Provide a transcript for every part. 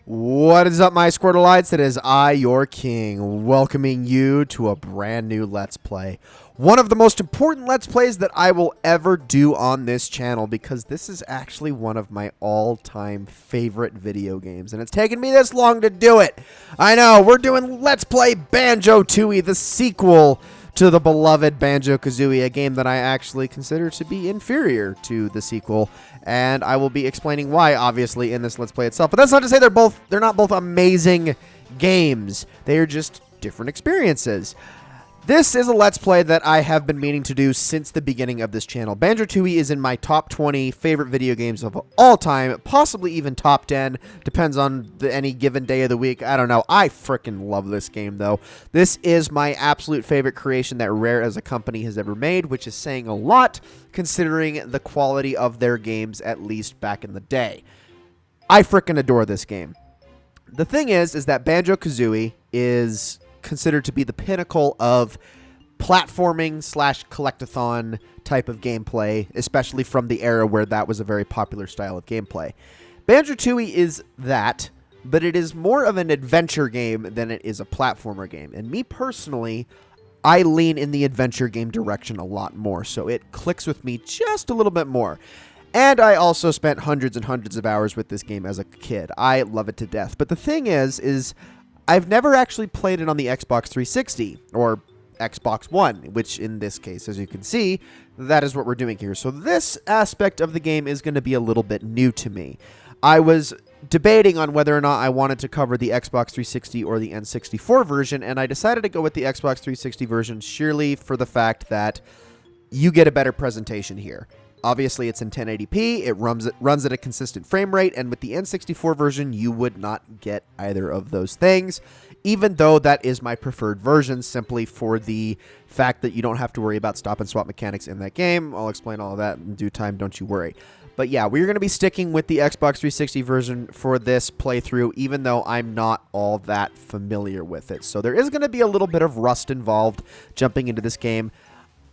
What is up, my Squirtleites? It is I, your king, welcoming you to a brand new Let's Play. One of the most important Let's Plays that I will ever do on this channel, because this is actually one of my all-time favorite video games, and it's taken me this long to do it. I know, we're doing Let's Play Banjo-Tooie, the sequel to the beloved Banjo-Kazooie, a game that I actually consider to be inferior to the sequel, and I will be explaining why, obviously, in this Let's Play itself. But that's not to say they're not both amazing games. They are just different experiences. This is a Let's Play that I have been meaning to do since the beginning of this channel. Banjo-Tooie is in my top 20 favorite video games of all time, possibly even top 10, depends on any given day of the week. I don't know. I freaking love this game, though. This is my absolute favorite creation that Rare as a company has ever made, which is saying a lot, considering the quality of their games, at least back in the day. I freaking adore this game. The thing is that Banjo-Kazooie is considered to be the pinnacle of platforming slash collectathon type of gameplay, especially from the era where that was a very popular style of gameplay. Banjo-Tooie is that, but it is more of an adventure game than it is a platformer game. And me personally, I lean in the adventure game direction a lot more, so it clicks with me just a little bit more. And I also spent hundreds and hundreds of hours with this game as a kid. I love it to death. But the thing is I've never actually played it on the Xbox 360 or Xbox One, which in this case, as you can see, that is what we're doing here. So this aspect of the game is going to be a little bit new to me. I was debating on whether or not I wanted to cover the Xbox 360 or the N64 version, and I decided to go with the Xbox 360 version sheerly for the fact that you get a better presentation here. Obviously, it's in 1080p, it runs at a consistent frame rate, and with the N64 version, you would not get either of those things, even though that is my preferred version, simply for the fact that you don't have to worry about stop and swap mechanics in that game. I'll explain all of that in due time, don't you worry. But yeah, we're going to be sticking with the Xbox 360 version for this playthrough, even though I'm not all that familiar with it. So there is going to be a little bit of rust involved jumping into this game,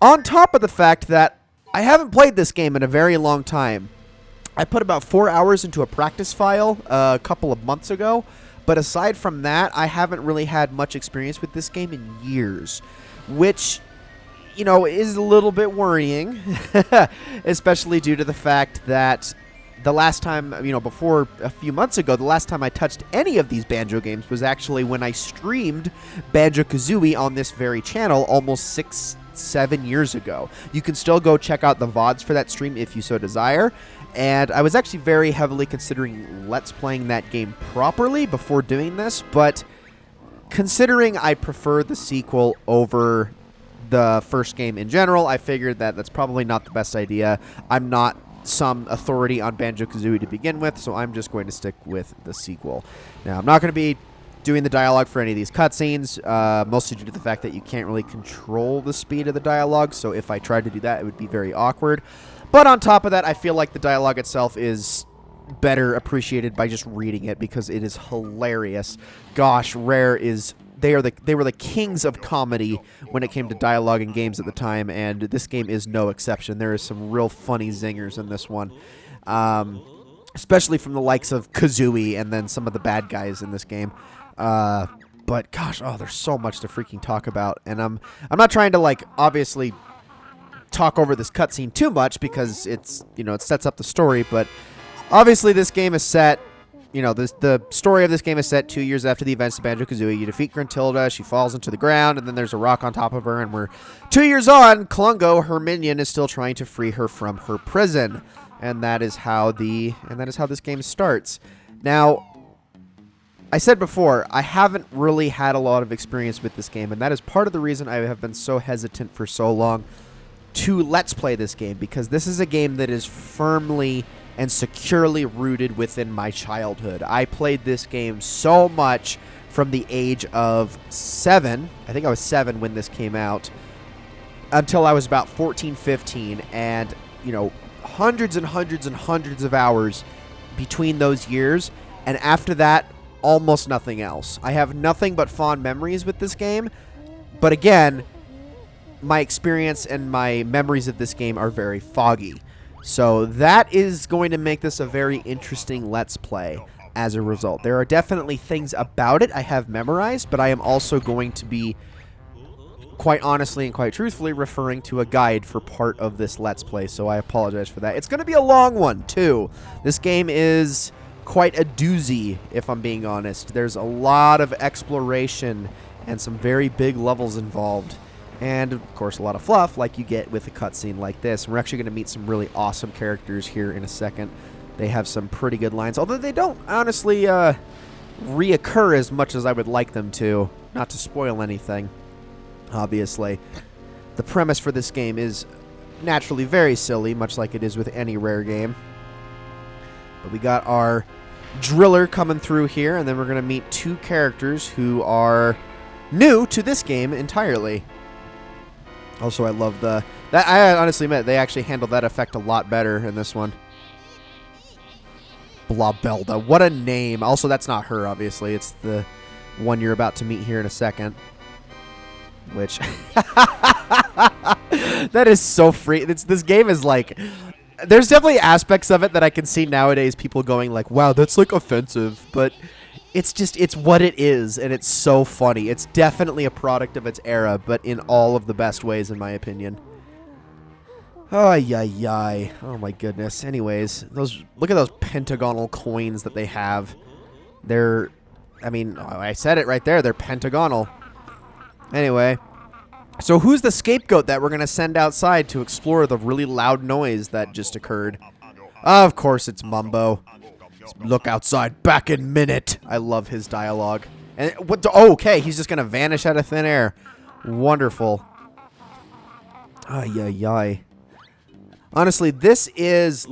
on top of the fact that I haven't played this game in a very long time. I put about 4 hours into a practice file a couple of months ago, but aside from that, I haven't really had much experience with this game in years, which, you know, is a little bit worrying, especially due to the fact that the last time, you know, before a few months ago, the last time I touched any of these Banjo games was actually when I streamed Banjo-Kazooie on this very channel almost 7 years ago. You can still go check out the VODs for that stream if you so desire, and I was actually very heavily considering Let's Playing that game properly before doing this, but considering I prefer the sequel over the first game in general, I figured that that's probably not the best idea. I'm not some authority on Banjo-Kazooie to begin with, so I'm just going to stick with the sequel. Now, I'm not going to be doing the dialogue for any of these cutscenes, mostly due to the fact that you can't really control the speed of the dialogue, so if I tried to do that, it would be very awkward. But on top of that, I feel like the dialogue itself is better appreciated by just reading it, because it is hilarious. Gosh, Rare is... They were the kings of comedy when it came to dialogue in games at the time, and this game is no exception. There is some real funny zingers in this one, especially from the likes of Kazooie and then some of the bad guys in this game. But gosh, oh, there's so much to freaking talk about, and I'm not trying to, like, obviously talk over this cutscene too much, because it's, you know, it sets up the story. But obviously this game is set, you know, the story of this game is set 2 years after the events of Banjo-Kazooie. You defeat Gruntilda, she falls into the ground, and then there's a rock on top of her, and we're 2 years on. Klungo, her minion, is still trying to free her from her prison, and that is how this game starts. Now, I said before, I haven't really had a lot of experience with this game, and that is part of the reason I have been so hesitant for so long to Let's Play this game, because this is a game that is firmly and securely rooted within my childhood. I played this game so much from the age of 7, I think I was 7 when this came out, until I was about 14, 15, and, you know, hundreds and hundreds and hundreds of hours between those years, and after that, almost nothing else. I have nothing but fond memories with this game, but again, my experience and my memories of this game are very foggy. So that is going to make this a very interesting Let's Play. as a result. There are definitely things about it I have memorized, but I am also going to be quite honestly and quite truthfully referring to a guide for part of this Let's Play, so I apologize for that. It's going to be a long one, too. This game is quite a doozy, if I'm being honest. There's a lot of exploration and some very big levels involved. And, of course, a lot of fluff like you get with a cutscene like this. We're actually going to meet some really awesome characters here in a second. They have some pretty good lines, although they don't honestly reoccur as much as I would like them to. Not to spoil anything, obviously. The premise for this game is naturally very silly, much like it is with any Rare game. But we got our driller coming through here, and then we're going to meet two characters who are new to this game entirely. Also, I love I honestly admit, they actually handled that effect a lot better in this one. Blobelda, what a name. Also, that's not her, obviously. It's the one you're about to meet here in a second. Which, that is so free. This game is like, there's definitely aspects of it that I can see nowadays people going like, wow, that's like offensive. But it's just, it's what it is, and it's so funny. It's definitely a product of its era, but in all of the best ways, in my opinion. Oh my goodness. Anyways, look at those pentagonal coins that they have. They're, I mean, I said it right there. They're pentagonal. Anyway, so who's the scapegoat that we're going to send outside to explore the really loud noise that just occurred? Of course, it's Mumbo. Look outside, back in minute. I love his dialogue. And what? Oh, okay, he's just going to vanish out of thin air. Wonderful. Honestly, this is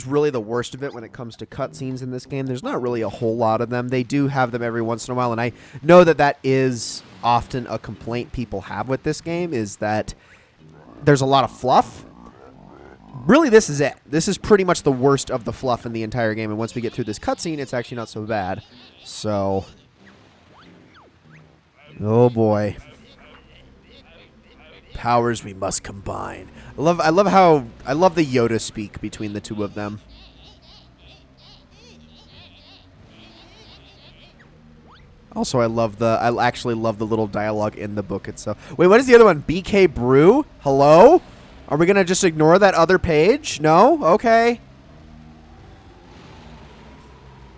really the worst of it when it comes to cutscenes in this game. There's not really a whole lot of them. They do have them every once in a while, and I know that is often a complaint people have with this game, is that there's a lot of fluff. Really, this is it. This is pretty much the worst of the fluff in the entire game, and once we get through this cutscene, it's actually not so bad. So, oh boy. Powers we must combine. I love the Yoda speak between the two of them. Also, I actually love the little dialogue in the book itself. Wait, what is the other one? BK Brew? Hello? Are we gonna just ignore that other page? No? Okay.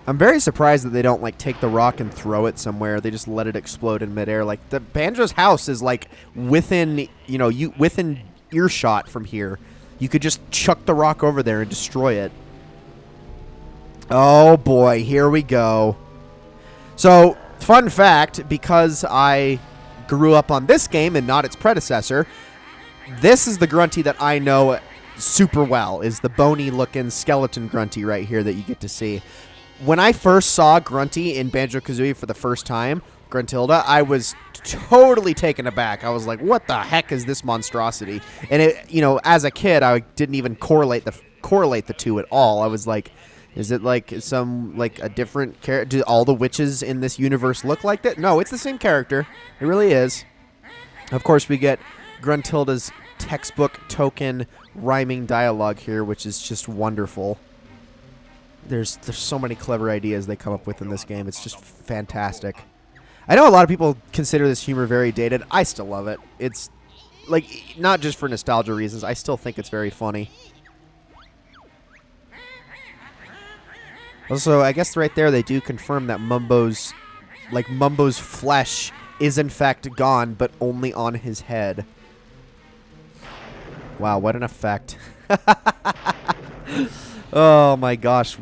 I'm very surprised that they don't, like, take the rock and throw it somewhere. They just let it explode in midair. Like, the Banjo's house is, like, within, you know, within earshot from here. You could just chuck the rock over there and destroy it. Oh, boy. Here we go. So, fun fact, because I grew up on this game and not its predecessor, this is the Grunty that I know super well, is the bony-looking skeleton Grunty right here that you get to see. When I first saw Grunty in Banjo-Kazooie for the first time, Gruntilda, I was totally taken aback. I was like, what the heck is this monstrosity? And it, you know, as a kid, I didn't even correlate the two at all. I was like, is it like some, like, a different character? Do all the witches in this universe look like that? No, it's the same character. It really is. Of course, we get Gruntilda's textbook token rhyming dialogue here, which is just wonderful. There's so many clever ideas they come up with in this game. It's just fantastic. I know a lot of people consider this humor very dated. I still love it. It's, like, not just for nostalgia reasons. I still think it's very funny. Also, I guess right there they do confirm that Mumbo's flesh is in fact gone, but only on his head. Wow, what an effect. Oh my gosh.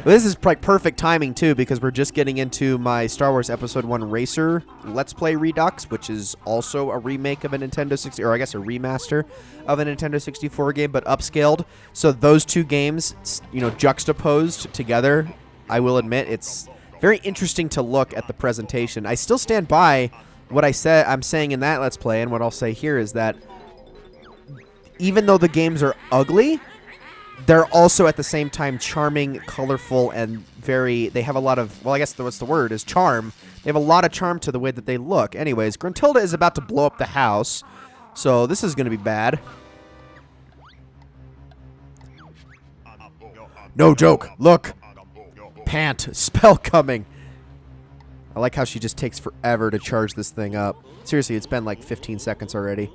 This is like perfect timing too, because we're just getting into my Star Wars Episode 1 Racer Let's Play Redux, which is also a remake of a Nintendo 60, or I guess a remaster of a Nintendo 64 game, but upscaled. So those two games, you know, juxtaposed together, I will admit it's very interesting to look at the presentation. I still stand by what I'm saying in that Let's Play, and what I'll say here is that even though the games are ugly, they're also at the same time charming, colorful, and they have a lot of, well, I guess what's the word is charm. They have a lot of charm to the way that they look. Anyways, Gruntilda is about to blow up the house, so this is going to be bad. No joke. Look. Can't. Spell coming. I like how she just takes forever to charge this thing up. Seriously, it's been like 15 seconds already.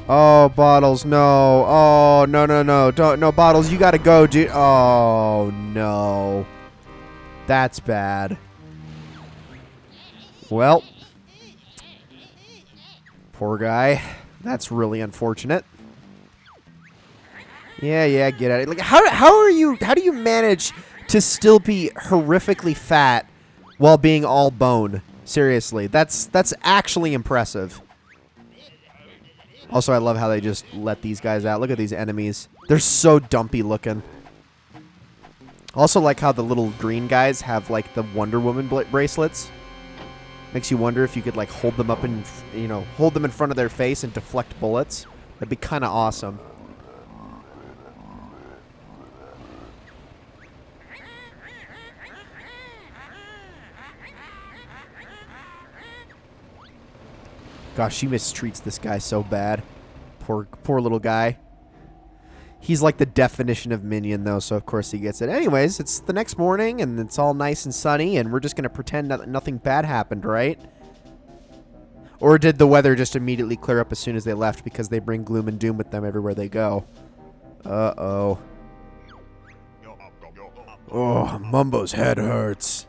Oh, Bottles, no. Oh, no, no, no. Don't, no, Bottles, you gotta go, dude. Oh, no. That's bad. Well. Poor guy. That's really unfortunate. Yeah, get at it. Like, how do you manage to still be horrifically fat while being all bone? Seriously, that's actually impressive. Also, I love how they just let these guys out. Look at these enemies. They're so dumpy looking. Also like how the little green guys have like the Wonder Woman bracelets. Makes you wonder if you could like hold them up and, you know, hold them in front of their face and deflect bullets. That'd be kind of awesome. Gosh, she mistreats this guy so bad. Poor little guy. He's like the definition of minion, though, so of course he gets it. Anyways, it's the next morning, and it's all nice and sunny, and we're just going to pretend that nothing bad happened, right? Or did the weather just immediately clear up as soon as they left because they bring gloom and doom with them everywhere they go? Uh-oh. Oh, Mumbo's head hurts.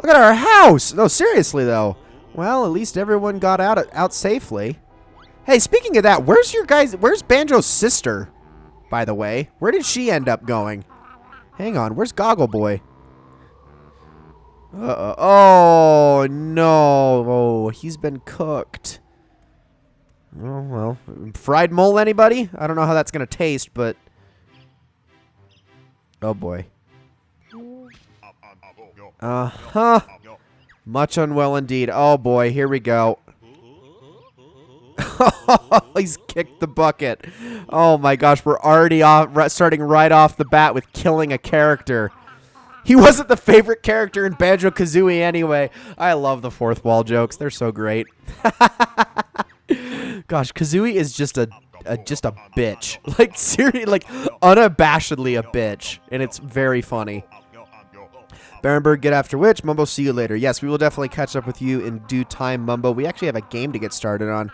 Look at our house! No, seriously, though. Well, at least everyone got out safely. Hey, speaking of that, where's Banjo's sister, by the way? Where did she end up going? Hang on, where's Goggle Boy? Uh-oh. Oh, no. Oh, he's been cooked. Oh, well. Fried mole, anybody? I don't know how that's going to taste, but... Oh, boy. Uh-huh. Much unwell indeed. Oh, boy. Here we go. He's kicked the bucket. Oh, my gosh. We're already starting right off the bat with killing a character. He wasn't the favorite character in Banjo-Kazooie anyway. I love the fourth wall jokes. They're so great. Gosh, Kazooie is just a bitch. Like, seriously, like, unabashedly a bitch. And it's very funny. Barenberg, get after which. Mumbo, see you later. Yes, we will definitely catch up with you in due time, Mumbo. We actually have a game to get started on.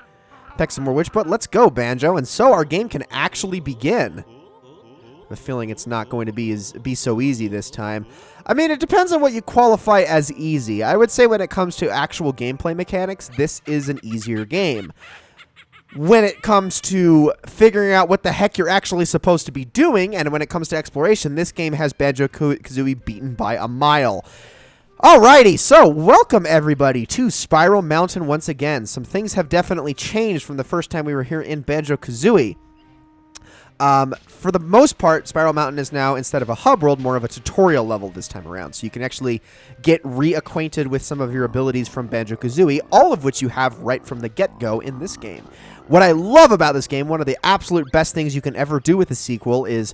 Peck some more witch, but let's go, Banjo. And so our game can actually begin. The feeling it's not going to be so easy this time. I mean, it depends on what you qualify as easy. I would say when it comes to actual gameplay mechanics, this is an easier game. When it comes to figuring out what the heck you're actually supposed to be doing, and when it comes to exploration, this game has Banjo-Kazooie beaten by a mile. Alrighty, so welcome everybody to Spiral Mountain once again. Some things have definitely changed from the first time we were here in Banjo-Kazooie. For the most part, Spiral Mountain is now, instead of a hub world, more of a tutorial level this time around. So you can actually get reacquainted with some of your abilities from Banjo-Kazooie, all of which you have right from the get-go in this game. What I love about this game, one of the absolute best things you can ever do with a sequel is,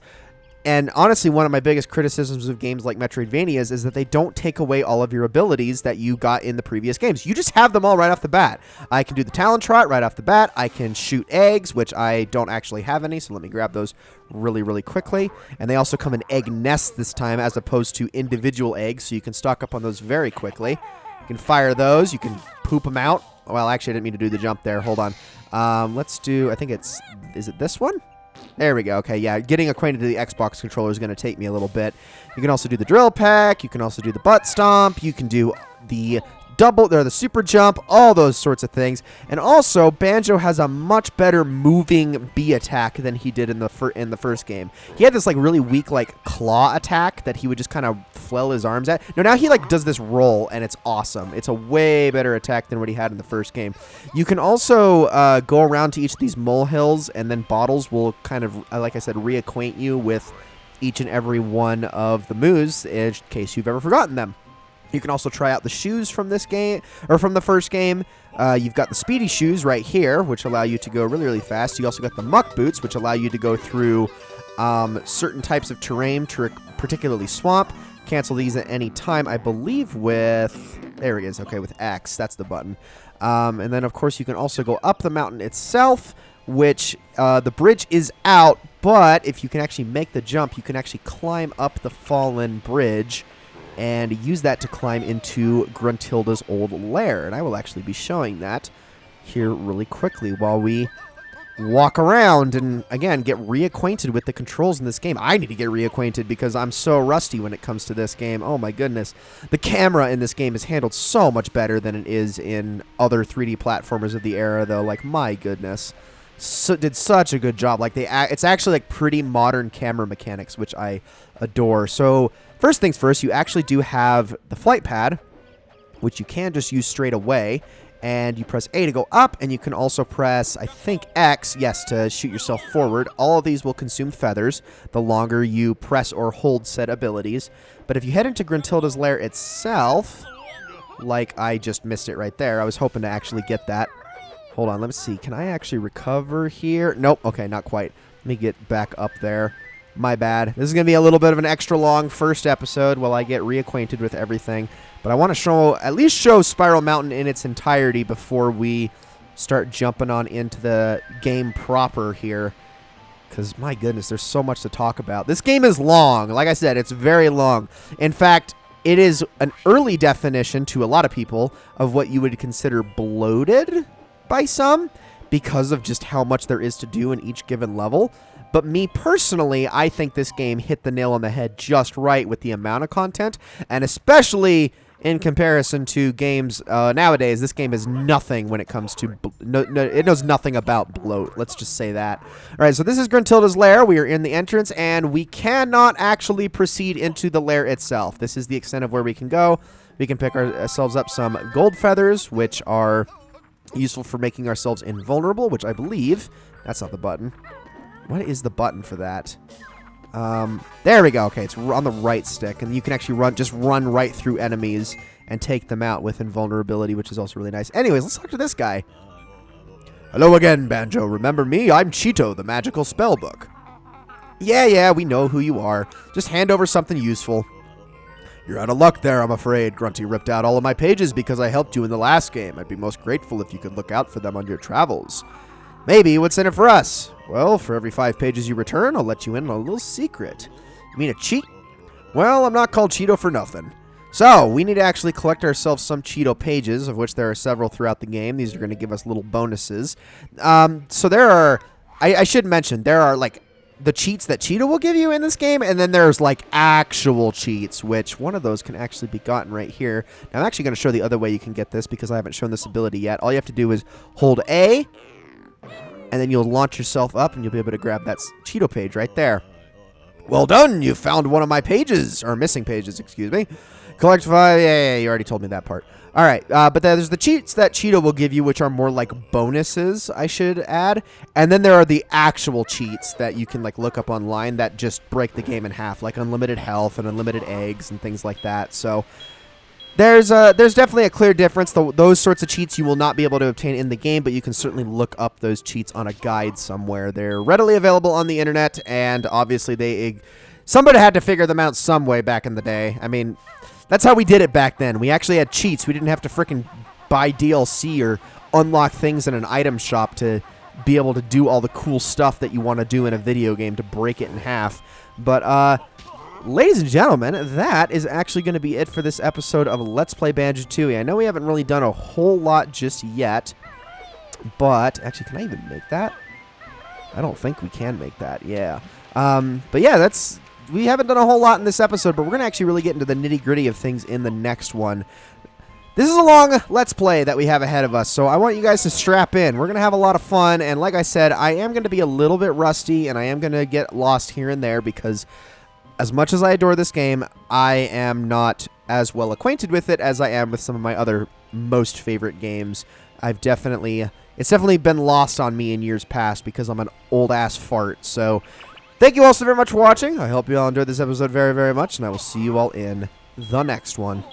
and honestly one of my biggest criticisms of games like Metroidvanias, is that they don't take away all of your abilities that you got in the previous games. You just have them all right off the bat. I can do the Talon Trot right off the bat. I can shoot eggs, which I don't actually have any, so let me grab those really, really quickly. And they also come in egg nests this time as opposed to individual eggs, so you can stock up on those very quickly. You can fire those. You can poop them out. Well, actually, I didn't mean to do the jump there. Hold on. Let's do, I think it's, is it this one? There we go. Okay, yeah, getting acquainted to the Xbox controller is going to take me a little bit. You can also do the drill peck. You can also do the butt stomp. You can do the double, or the super jump, all those sorts of things. And also, Banjo has a much better moving B attack than he did in the first game. He had this like really weak like claw attack that he would just kind of flail his arms at. No, now he like does this roll, and it's awesome. It's a way better attack than what he had in the first game. You can also go around to each of these molehills, and then Bottles will kind of, like I said, reacquaint you with each and every one of the moves in case you've ever forgotten them. You can also try out the shoes from this game, or from the first game. You've got the speedy shoes right here, which allow you to go really, really fast. You also got the muck boots, which allow you to go through certain types of terrain, particularly swamp. Cancel these at any time, I believe with, there it is, okay, with X, that's the button. And then, of course, you can also go up the mountain itself, which the bridge is out, but if you can actually make the jump, you can actually climb up the fallen bridge and use that to climb into Gruntilda's old lair. And I will actually be showing that here really quickly while we walk around and, again, get reacquainted with the controls in this game. I need to get reacquainted because I'm so rusty when it comes to this game. Oh, my goodness. The camera in this game is handled so much better than it is in other 3D platformers of the era, though. Like, my goodness. Did such a good job. Like, it's actually, like, pretty modern camera mechanics, which I adore. So, first things first, you actually do have the flight pad, which you can just use straight away. And you press A to go up, and you can also press, I think, X, yes, to shoot yourself forward. All of these will consume feathers the longer you press or hold said abilities. But if you head into Gruntilda's lair itself, like I just missed it right there. I was hoping to actually get that. Hold on, let me see. Can I actually recover here? Nope. Okay, not quite. Let me get back up there. My bad. This is going to be a little bit of an extra long first episode while I get reacquainted with everything. But I want to at least show Spiral Mountain in its entirety before we start jumping on into the game proper here. Because, my goodness, there's so much to talk about. This game is long. Like I said, it's very long. In fact, it is an early definition to a lot of people of what you would consider bloated by some because of just how much there is to do in each given level. But me personally, I think this game hit the nail on the head just right with the amount of content, and especially in comparison to games nowadays. This game is nothing when it comes to it knows nothing about bloat. Let's just say that. All right, so this is Gruntilda's lair. We are in the entrance, and we cannot actually proceed into the lair itself. This is the extent of where we can go. We can pick ourselves up some gold feathers, which are useful for making ourselves invulnerable, which I believe that's not the button. What is the button for that? There we go. Okay, it's on the right stick, and you can actually just run right through enemies and take them out with invulnerability, which is also really nice. Anyways, let's talk to this guy. Hello again, Banjo. Remember me? I'm Cheato, the magical spellbook. Yeah, we know who you are. Just hand over something useful. You're out of luck there, I'm afraid. Grunty ripped out all of my pages because I helped you in the last game. I'd be most grateful if you could look out for them on your travels. Maybe. What's in it for us? Well, for every 5 pages you return, I'll let you in on a little secret. You mean a cheat? Well, I'm not called Cheato for nothing. So, we need to actually collect ourselves some Cheato pages, of which there are several throughout the game. These are going to give us little bonuses. So there are... I should mention, there are, like, the cheats that Cheato will give you in this game, and then there's, like, actual cheats, which one of those can actually be gotten right here. Now, I'm actually going to show the other way you can get this, because I haven't shown this ability yet. All you have to do is hold A, and then you'll launch yourself up, and you'll be able to grab that Cheato page right there. Well done! You found one of my pages, or missing pages, excuse me. Collect 5, yeah, you already told me that part. Alright, but there's the cheats that Cheato will give you, which are more like bonuses, I should add. And then there are the actual cheats that you can, like, look up online that just break the game in half, like unlimited health and unlimited eggs and things like that. So there's definitely a clear difference. Those sorts of cheats you will not be able to obtain in the game, but you can certainly look up those cheats on a guide somewhere. They're readily available on the internet, and obviously somebody had to figure them out some way back in the day. I mean, that's how we did it back then. We actually had cheats. We didn't have to frickin' buy DLC or unlock things in an item shop to be able to do all the cool stuff that you want to do in a video game to break it in half. But, ladies and gentlemen, that is actually going to be it for this episode of Let's Play Banjo-Tooie. I know we haven't really done a whole lot just yet, but... Actually, can I even make that? I don't think we can make that, yeah. But yeah, we haven't done a whole lot in this episode, but we're going to actually really get into the nitty-gritty of things in the next one. This is a long Let's Play that we have ahead of us, so I want you guys to strap in. We're going to have a lot of fun, and like I said, I am going to be a little bit rusty, and I am going to get lost here and there because... as much as I adore this game, I am not as well acquainted with it as I am with some of my other most favorite games. It's definitely been lost on me in years past because I'm an old-ass fart. So, thank you all so very much for watching. I hope you all enjoyed this episode very, very much, and I will see you all in the next one.